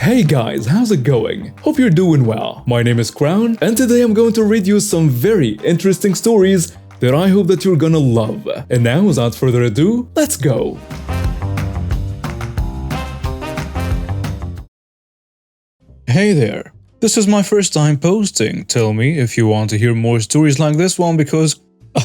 Hey guys, how's it going? Hope you're doing well. My name is Crown, and today I'm going to read you some very interesting stories that I hope that you're gonna love. And now, without further ado, let's go! Hey there, this is my first time posting. Tell me if you want to hear more stories like this one because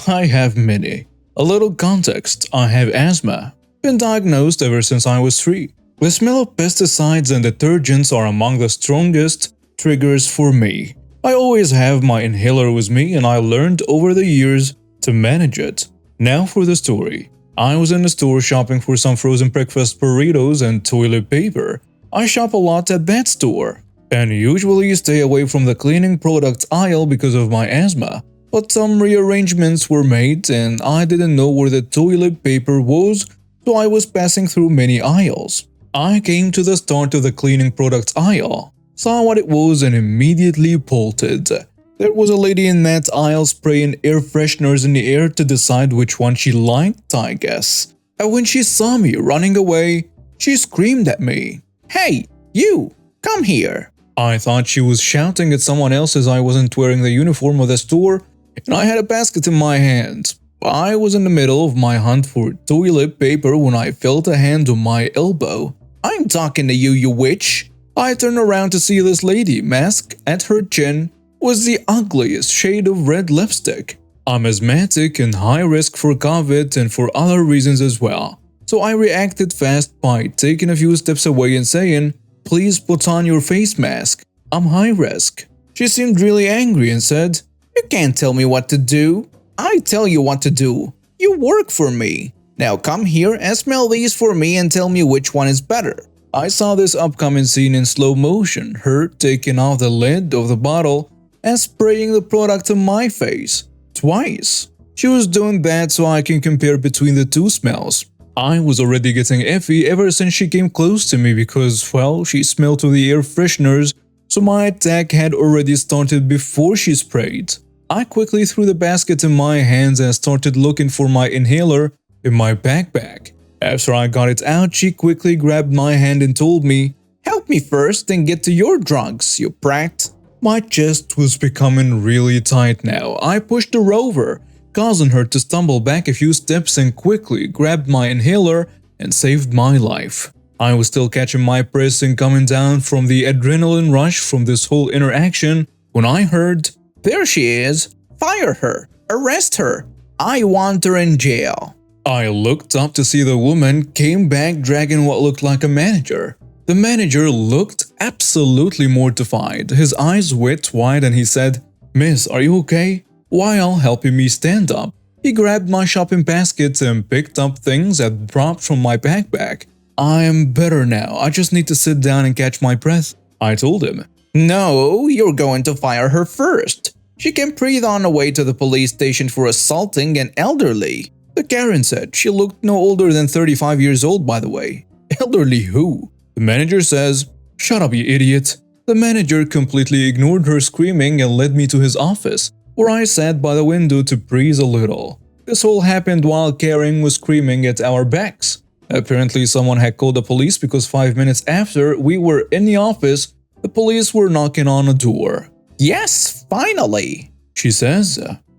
I have many. A little context, I have asthma. Been diagnosed ever since I was 3. The smell of pesticides and detergents are among the strongest triggers for me. I always have my inhaler with me and I learned over the years to manage it. Now for the story. I was in the store shopping for some frozen breakfast burritos and toilet paper. I shop a lot at that store and usually stay away from the cleaning products aisle because of my asthma. But some rearrangements were made and I didn't know where the toilet paper was, so I was passing through many aisles. I came to the start of the cleaning products aisle, saw what it was and immediately bolted. There was a lady in that aisle spraying air fresheners in the air to decide which one she liked, I guess. And when she saw me running away, she screamed at me, "Hey, you, come here." I thought she was shouting at someone else as I wasn't wearing the uniform of the store and I had a basket in my hand. I was in the middle of my hunt for toilet paper when I felt a hand on my elbow. "I'm talking to you, you witch." I turned around to see this lady, mask at her chin, with the ugliest shade of red lipstick. I'm asthmatic and high risk for COVID and for other reasons as well. So I reacted fast by taking a few steps away and saying, "Please put on your face mask. I'm high risk." She seemed really angry and said, "You can't tell me what to do. I tell you what to do. You work for me. Now come here and smell these for me and tell me which one is better." I saw this upcoming scene in slow motion, her taking off the lid of the bottle and spraying the product on my face. Twice. She was doing that so I can compare between the two smells. I was already getting iffy ever since she came close to me because, well, she smelled to the air fresheners, so my attack had already started before she sprayed. I quickly threw the basket in my hands and started looking for my inhaler in my backpack. After I got it out, she quickly grabbed my hand and told me, "Help me first and get to your drugs, you brat." My chest was becoming really tight now. I pushed her over, causing her to stumble back a few steps and quickly grabbed my inhaler and saved my life. I was still catching my breath and coming down from the adrenaline rush from this whole interaction when I heard, "There she is. Fire her. Arrest her. I want her in jail." I looked up to see the woman came back dragging what looked like a manager. The manager looked absolutely mortified, his eyes wet wide, and he said, "Miss, are you okay?" While helping me stand up. He grabbed my shopping basket and picked up things that dropped from my backpack. "I am better now, I just need to sit down and catch my breath," I told him. "No, you're going to fire her first. She can breathe on the way to the police station for assaulting an elderly." The Karen said she looked no older than 35 years old, by the way. Elderly who? The manager says, "Shut up, you idiot." The manager completely ignored her screaming and led me to his office, where I sat by the window to breathe a little. This all happened while Karen was screaming at our backs. Apparently someone had called the police because 5 minutes after we were in the office, the police were knocking on a door. "Yes, finally," she says.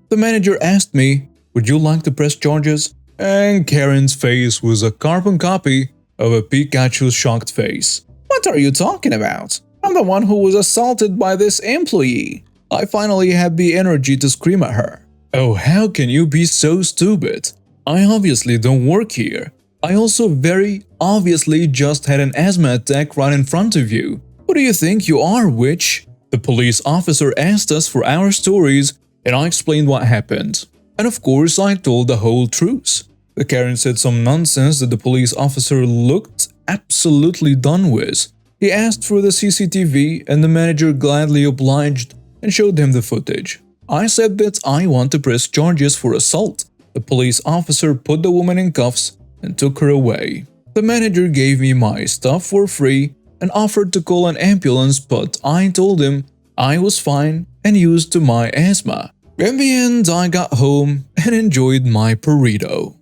The manager asked me, "Would you like to press charges?" And Karen's face was a carbon copy of a Pikachu's shocked face. "What are you talking about? I'm the one who was assaulted by this employee." I finally had the energy to scream at her. "Oh, how can you be so stupid? I obviously don't work here. I also very obviously just had an asthma attack right in front of you. Who do you think you are, witch?" The police officer asked us for our stories and I explained what happened. And of course I told the whole truth. The Karen said some nonsense that the police officer looked absolutely done with. He asked for the CCTV and the manager gladly obliged and showed him the footage. I said that I want to press charges for assault. The police officer put the woman in cuffs and took her away. The manager gave me my stuff for free and offered to call an ambulance, but I told him I was fine and used to my asthma. In the end, I got home and enjoyed my burrito.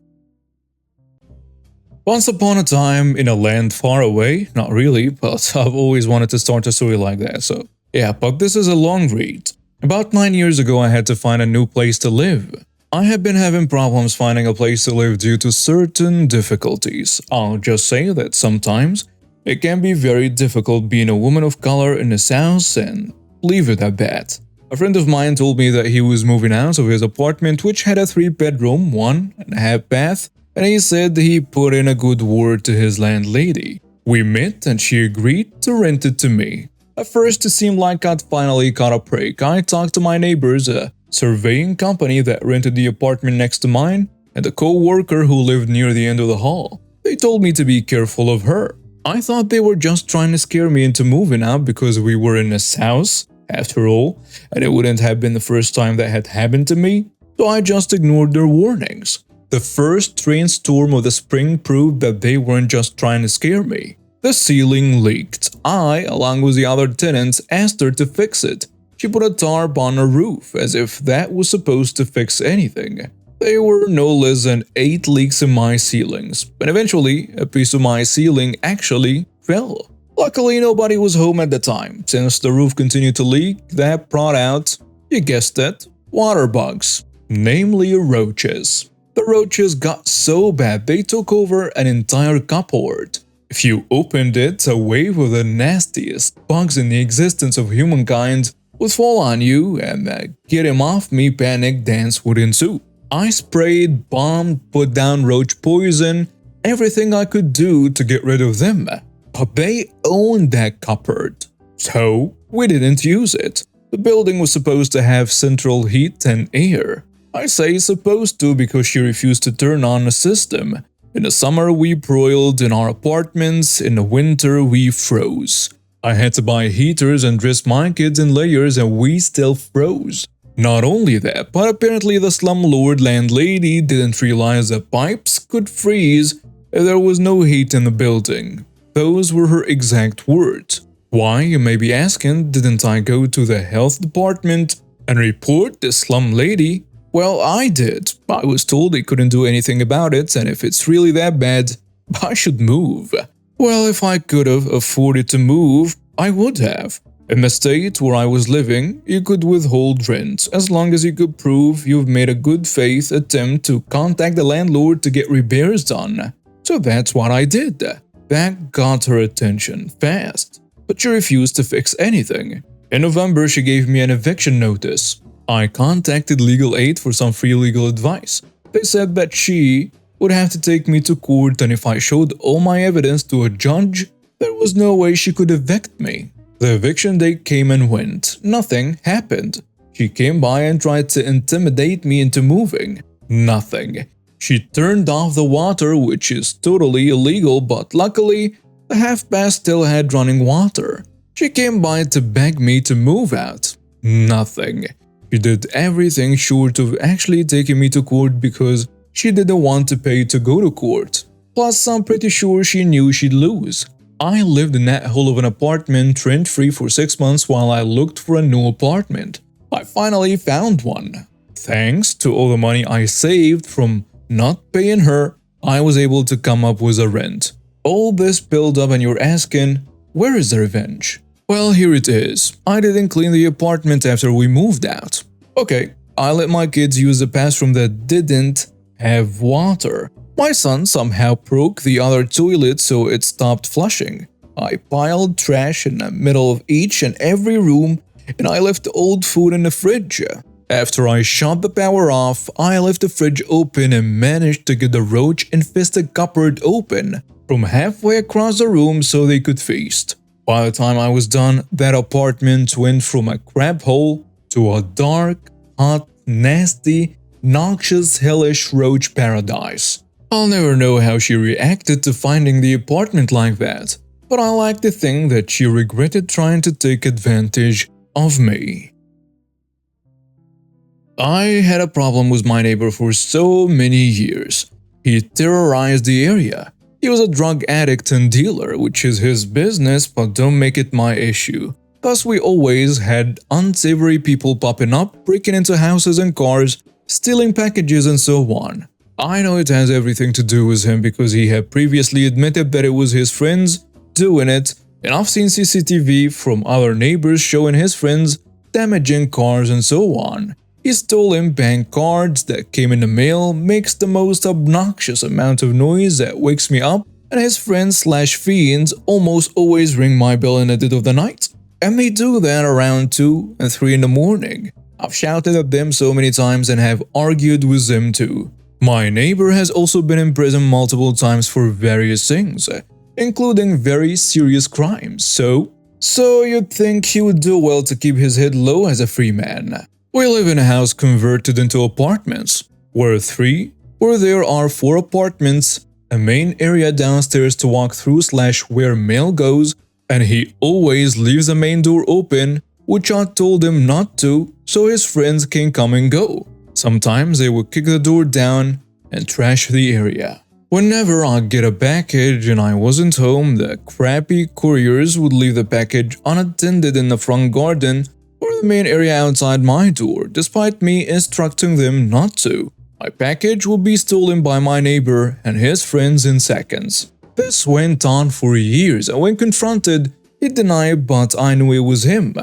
Once upon a time in a land far away, not really, but I've always wanted to start a story like that, so yeah, but this is a long read. About 9 years ago, I had to find a new place to live. I have been having problems finding a place to live due to certain difficulties. I'll just say that sometimes it can be very difficult being a woman of color in the South, and leave it at that. A friend of mine told me that he was moving out of his apartment, which had a 3-bedroom, 1.5 bath, and he said he put in a good word to his landlady. We met and she agreed to rent it to me. At first, it seemed like I'd finally caught a break. I talked to my neighbors, a surveying company that rented the apartment next to mine, and a co-worker who lived near the end of the hall. They told me to be careful of her. I thought they were just trying to scare me into moving out because we were in this house, after all, and it wouldn't have been the first time that had happened to me, so I just ignored their warnings. The first rainstorm of the spring proved that they weren't just trying to scare me. The ceiling leaked. I, along with the other tenants, asked her to fix it. She put a tarp on her roof, as if that was supposed to fix anything. There were no less than 8 leaks in my ceilings, and eventually, a piece of my ceiling actually fell. Luckily, nobody was home at the time. Since the roof continued to leak, that brought out, you guessed it, water bugs, namely roaches. The roaches got so bad they took over an entire cupboard. If you opened it, a wave of the nastiest bugs in the existence of humankind would fall on you, and get him off me panic dance would ensue. I sprayed, bombed, put down roach poison, everything I could do to get rid of them. But they owned that cupboard, so we didn't use it. The building was supposed to have central heat and air. I say supposed to because she refused to turn on the system. In the summer we broiled in our apartments, in the winter we froze. I had to buy heaters and dress my kids in layers and we still froze. Not only that, but apparently the slumlord landlady didn't realize that pipes could freeze if there was no heat in the building. Those were her exact words. Why, you may be asking, didn't I go to the health department and report this slum lady? Well, I did. I was told they couldn't do anything about it, and if it's really that bad, I should move. Well, if I could have afforded to move, I would have. In the state where I was living, you could withhold rent as long as you could prove you've made a good faith attempt to contact the landlord to get repairs done. So that's what I did. That got her attention fast, but she refused to fix anything. In November, she gave me an eviction notice. I contacted legal aid for some free legal advice. They said that she would have to take me to court, and if I showed all my evidence to a judge, there was no way she could evict me. The eviction date came and went. Nothing happened. She came by and tried to intimidate me into moving. Nothing. She turned off the water, which is totally illegal, but luckily, the half-bath still had running water. She came by to beg me to move out. Nothing. She did everything short of actually taking me to court because she didn't want to pay to go to court. Plus, I'm pretty sure she knew she'd lose. I lived in that hole of an apartment rent-free for 6 months while I looked for a new apartment. I finally found one. Thanks to all the money I saved from not paying her, I was able to come up with a rent. All this build up and you're asking, where is the revenge? Well, here it is. I didn't clean the apartment after we moved out. Okay, I let my kids use the bathroom that didn't have water. My son somehow broke the other toilet so it stopped flushing. I piled trash in the middle of each and every room, and I left old food in the fridge. After I shut the power off, I left the fridge open and managed to get the roach-infested cupboard open from halfway across the room so they could feast. By the time I was done, that apartment went from a crap hole to a dark, hot, nasty, noxious, hellish roach paradise. I'll never know how she reacted to finding the apartment like that, but I like to think that she regretted trying to take advantage of me. I had a problem with my neighbor for so many years. He terrorized the area. He was a drug addict and dealer, which is his business, but don't make it my issue. Thus, we always had unsavory people popping up, breaking into houses and cars, stealing packages and so on. I know it has everything to do with him because he had previously admitted that it was his friends doing it, and I've seen CCTV from other neighbors showing his friends damaging cars and so on. He stole in bank cards that came in the mail, makes the most obnoxious amount of noise that wakes me up, and his friends/fiends almost always ring my bell in the dead of the night. And they do that around 2 and 3 in the morning. I've shouted at them so many times and have argued with them too. My neighbor has also been in prison multiple times for various things, including very serious crimes, so you'd think he would do well to keep his head low as a free man. We live in a house converted into apartments. We're 3, where there are 4 apartments, a main area downstairs to walk through/where mail goes, and he always leaves the main door open, which I told him not to, so his friends can come and go. Sometimes they would kick the door down and trash the area. Whenever I get a package and I wasn't home, the crappy couriers would leave the package unattended in the front garden or the main area outside my door, despite me instructing them not to. My package would be stolen by my neighbor and his friends in seconds. This went on for years, and when confronted, he denied, but I knew it was him.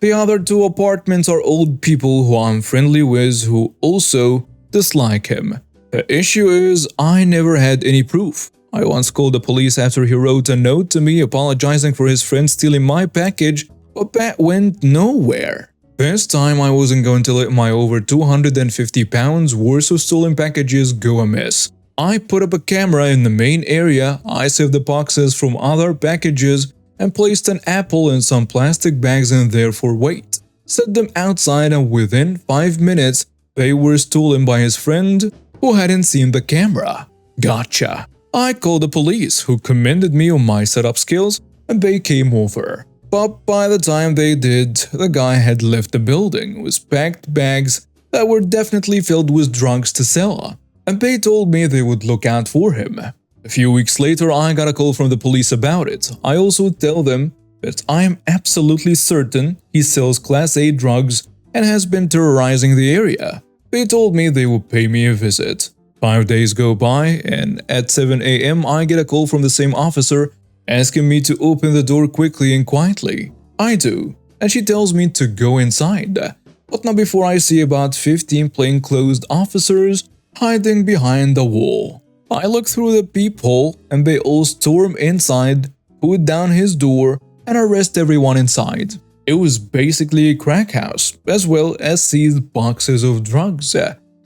The other 2 apartments are old people who I'm friendly with who also dislike him. The issue is, I never had any proof. I once called the police after he wrote a note to me apologizing for his friend stealing my package, but that went nowhere. This time I wasn't going to let my over 250 pounds worth of stolen packages go amiss. I put up a camera in the main area, I saved the boxes from other packages, and placed an apple and some plastic bags in there for weight. Set them outside, and within 5 minutes, they were stolen by his friend who hadn't seen the camera. Gotcha. I called the police, who commended me on my setup skills, and they came over. But by the time they did, the guy had left the building with packed bags that were definitely filled with drugs to sell, and they told me they would look out for him. A few weeks later, I got a call from the police about it. I also tell them that I am absolutely certain he sells Class A drugs and has been terrorizing the area. They told me they would pay me a visit. 5 days go by, and at 7 a.m. I get a call from the same officer asking me to open the door quickly and quietly. I do, and she tells me to go inside, but not before I see about 15 plainclothes officers hiding behind the wall. I look through the peephole, and they all storm inside, put down his door, and arrest everyone inside. It was basically a crack house, as well as seized boxes of drugs.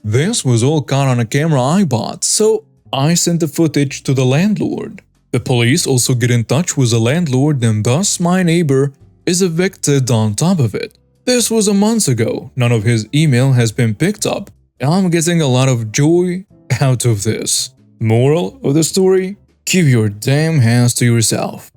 This was all caught on a camera I bought, so I sent the footage to the landlord. The police also get in touch with the landlord, and thus my neighbor is evicted on top of it. This was a month ago, none of his email has been picked up, and I'm getting a lot of joy out of this. Moral of the story? Keep your damn hands to yourself.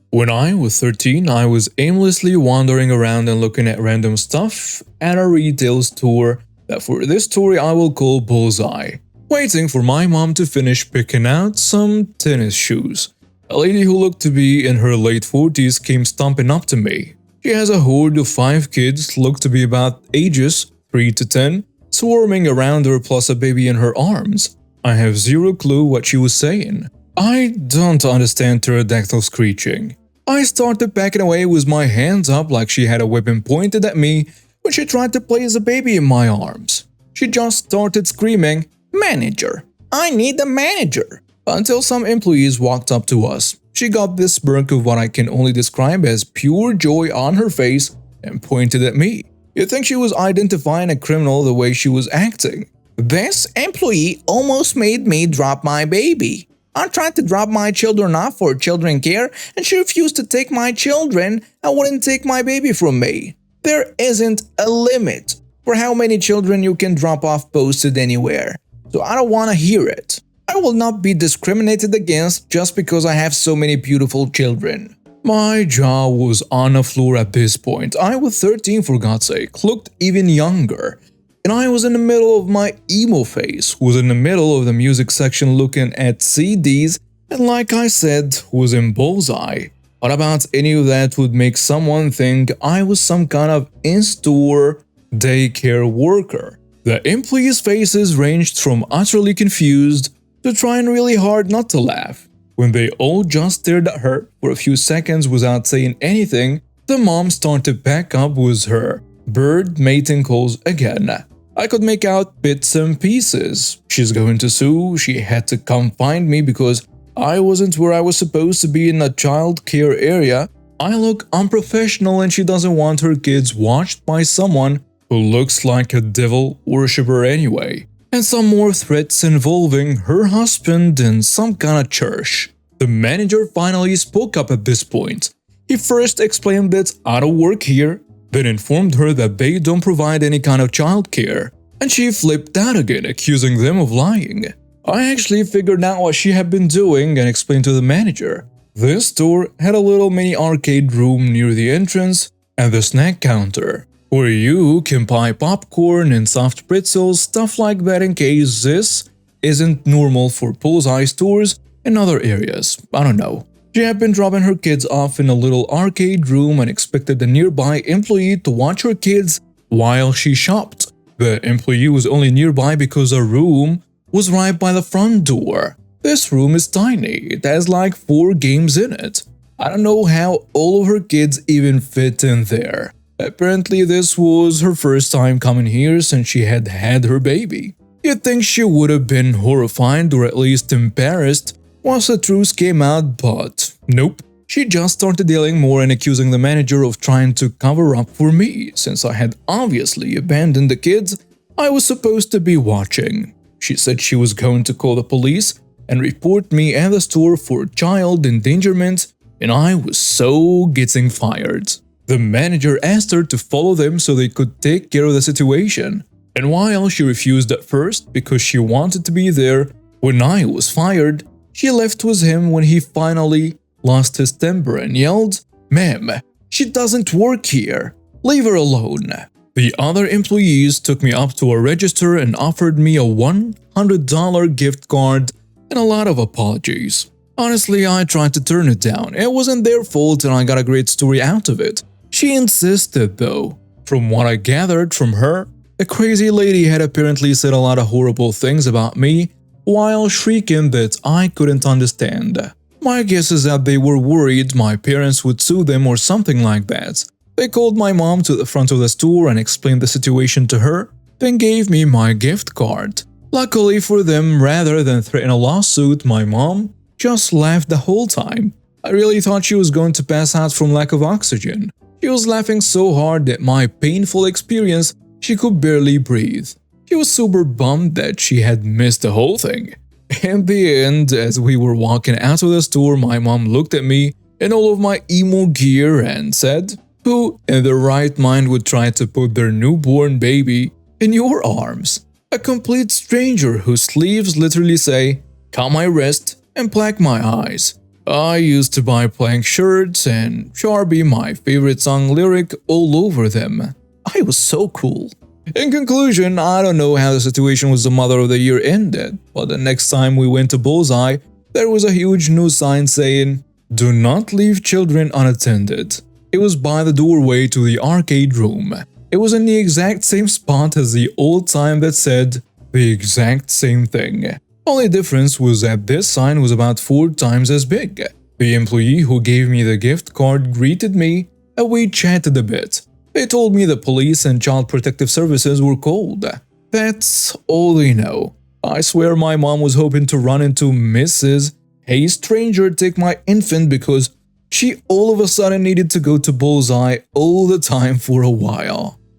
When I was 13, I was aimlessly wandering around and looking at random stuff at a retail store that for this story I will call Bullseye, waiting for my mom to finish picking out some tennis shoes. A lady who looked to be in her late 40s came stomping up to me. She has a horde of 5 kids, looked to be about ages 3 to 10, swarming around her plus a baby in her arms. I have zero clue what she was saying. I don't understand pterodactyl screeching. I started backing away with my hands up like she had a weapon pointed at me when she tried to place a baby in my arms. She just started screaming, "Manager! I need a manager!" Until some employees walked up to us. She got this smirk of what I can only describe as pure joy on her face and pointed at me. You'd think she was identifying a criminal the way she was acting. "This employee almost made me drop my baby. I tried to drop my children off for children care and she refused to take my children and wouldn't take my baby from me. There isn't a limit for how many children you can drop off posted anywhere, so I don't want to hear it. I will not be discriminated against just because I have so many beautiful children." My jaw was on the floor at this point. I was 13 for God's sake, looked even younger. And I was in the middle of my emo phase, was in the middle of the music section looking at CDs, and like I said, was in Bullseye. What about any of that would make someone think I was some kind of in-store daycare worker? The employees' faces ranged from utterly confused to trying really hard not to laugh. When they all just stared at her for a few seconds without saying anything, the mom started back up with her bird mating calls again. I could make out bits and pieces. She's going to sue, she had to come find me because I wasn't where I was supposed to be in a child care area. I look unprofessional and she doesn't want her kids watched by someone who looks like a devil worshipper anyway. And some more threats involving her husband and some kind of church. The manager finally spoke up at this point. He first explained that I don't work here, then informed her that they don't provide any kind of childcare, and she flipped out again, accusing them of lying. I actually figured out what she had been doing and explained to the manager. This store had a little mini arcade room near the entrance and the snack counter, where you can buy popcorn and soft pretzels, stuff like that, in case this isn't normal for Bullseye stores in other areas. I don't know. She had been dropping her kids off in a little arcade room and expected the nearby employee to watch her kids while she shopped. The employee was only nearby because her room was right by the front door. This room is tiny, it has like 4 games in it. I don't know how all of her kids even fit in there. Apparently this was her first time coming here since she had had her baby. You'd think she would have been horrified or at least embarrassed once the truth came out, but nope. She just started yelling more and accusing the manager of trying to cover up for me, since I had obviously abandoned the kids I was supposed to be watching. She said she was going to call the police and report me at the store for child endangerment, and I was so getting fired. The manager asked her to follow them so they could take care of the situation, and while she refused at first because she wanted to be there when I was fired, she left with him when he finally lost his temper and yelled, "Ma'am, she doesn't work here. Leave her alone." The other employees took me up to a register and offered me a $100 gift card and a lot of apologies. Honestly, I tried to turn it down. It wasn't their fault and I got a great story out of it. She insisted though. From what I gathered from her, the crazy lady had apparently said a lot of horrible things about me while shrieking that I couldn't understand. My guess is that they were worried my parents would sue them or something like that. They called my mom to the front of the store and explained the situation to her, then gave me my gift card. Luckily for them, rather than threaten a lawsuit, my mom just laughed the whole time. I really thought she was going to pass out from lack of oxygen. She was laughing so hard at my painful experience she could barely breathe. She was super bummed that she had missed the whole thing. In the end, as we were walking out of the store, my mom looked at me in all of my emo gear and said, "Who in their right mind would try to put their newborn baby in your arms? A complete stranger whose sleeves literally say, 'Cut my wrist and plaque my eyes.'" I used to buy plank shirts and Sharpie my favorite song lyric all over them. I was so cool. In conclusion, I don't know how the situation with the Mother of the Year ended, but the next time we went to Bullseye, there was a huge news sign saying, "Do not leave children unattended." It was by the doorway to the arcade room. It was in the exact same spot as the old sign that said the exact same thing. Only difference was that this sign was about 4 times as big. The employee who gave me the gift card greeted me and we chatted a bit. They told me the police and child protective services were called. That's all they know. I swear my mom was hoping to run into Mrs. "Hey stranger, take my infant" because she all of a sudden needed to go to Bullseye all the time for a while.